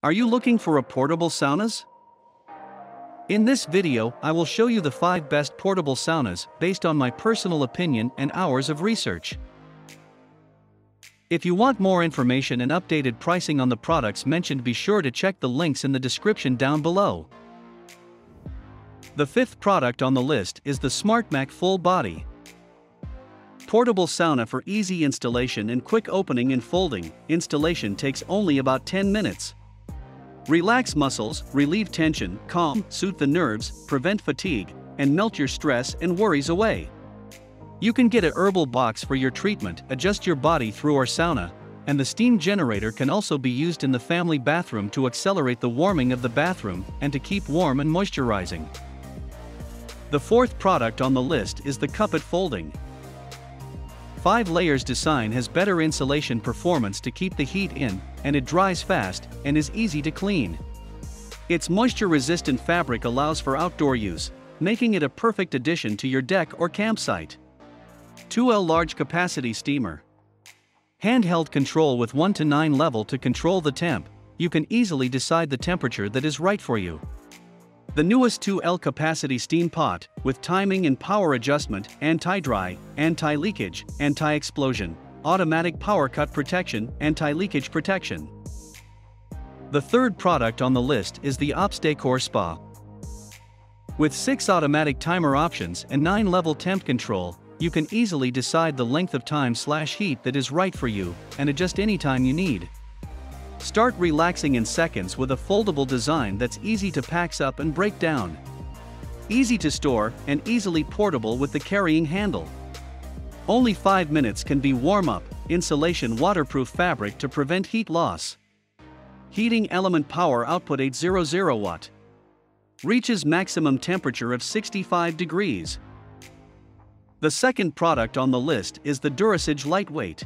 Are you looking for a portable saunas? In this video, I will show you the 5 best portable saunas based on my personal opinion and hours of research. If you want more information and updated pricing on the products mentioned, be sure to check the links in the description down below. The 5th product on the list is the SmartMac Full Body Portable Sauna for easy installation and quick opening and folding. Installation takes only about 10 minutes. Relax muscles, relieve tension, calm, soothe the nerves, prevent fatigue, and melt your stress and worries away. You can get a herbal box for your treatment, adjust your body through our sauna, and the steam generator can also be used in the family bathroom to accelerate the warming of the bathroom and to keep warm and moisturizing. The 4th product on the list is the Cuppet Folding 5 layers design. Has better insulation performance to keep the heat in, and it dries fast and is easy to clean. Its moisture-resistant fabric allows for outdoor use, making it a perfect addition to your deck or campsite. 2L large capacity steamer. Handheld control with 1 to 9 level to control the temp. You can easily decide the temperature that is right for you. The newest 2L capacity steam pot, with timing and power adjustment, anti-dry, anti-leakage, anti-explosion, automatic power cut protection, anti-leakage protection. The 3rd product on the list is the Decor Spa. With 6 automatic timer options and 9 level temp control, you can easily decide the length of time/heat that is right for you, and adjust anytime you need. Start relaxing in seconds with a foldable design that's easy to pack up and break down. Easy to store and easily portable with the carrying handle. Only 5 minutes can be warm up. Insulation waterproof fabric to prevent heat loss. Heating element power output 800 watt. Reaches maximum temperature of 65 degrees. The 2nd product on the list is the Durasig Lightweight.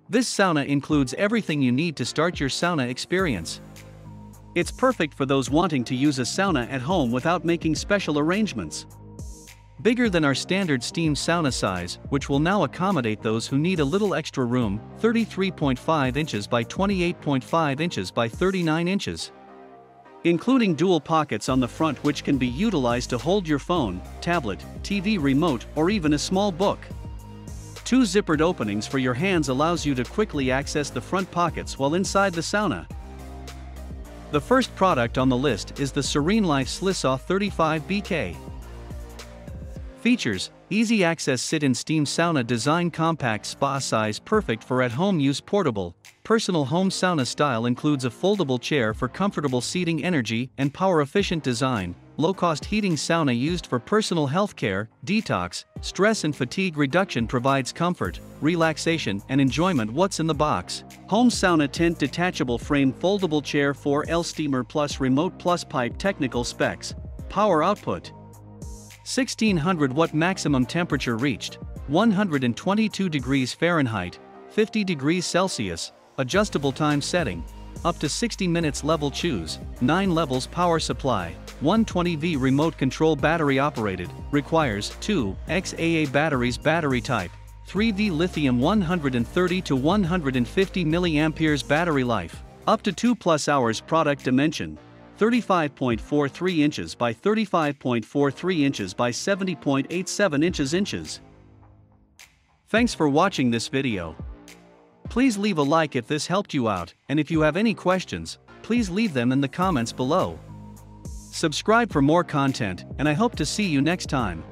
This sauna includes everything you need to start your sauna experience. It's perfect for those wanting to use a sauna at home without making special arrangements. Bigger than our standard steam sauna size, which will now accommodate those who need a little extra room, 33.5 inches by 28.5 inches by 39 inches. Including dual pockets on the front which can be utilized to hold your phone, tablet, TV remote, or even a small book. 2 zippered openings for your hands allows you to quickly access the front pockets while inside the sauna. The 1st product on the list is the Serene Life Slissaw 35 BK. Features: easy access sit-in steam sauna design, compact spa size, perfect for at-home use, portable. Personal home sauna style includes a foldable chair for comfortable seating, energy and power-efficient design. Low-cost heating sauna used for personal health care, detox, stress and fatigue reduction, provides comfort, relaxation and enjoyment. What's in the box? Home sauna tent, detachable frame, foldable chair, 4L steamer plus remote plus pipe. Technical specs: power output 1600 watt, maximum temperature reached 122 degrees Fahrenheit, 50 degrees Celsius, adjustable time setting up to 60 minutes, level choose 9 levels, power supply 120V, remote control, battery operated, requires 2 XAA batteries, battery type 3V lithium, 130 to 150 milliamperes battery life, up to 2+ hours. Product dimension: 35.43 inches by 35.43 inches by 70.87 inches. Thanks for watching this video. Please leave a like if this helped you out, and if you have any questions, please leave them in the comments below. Subscribe for more content, and I hope to see you next time.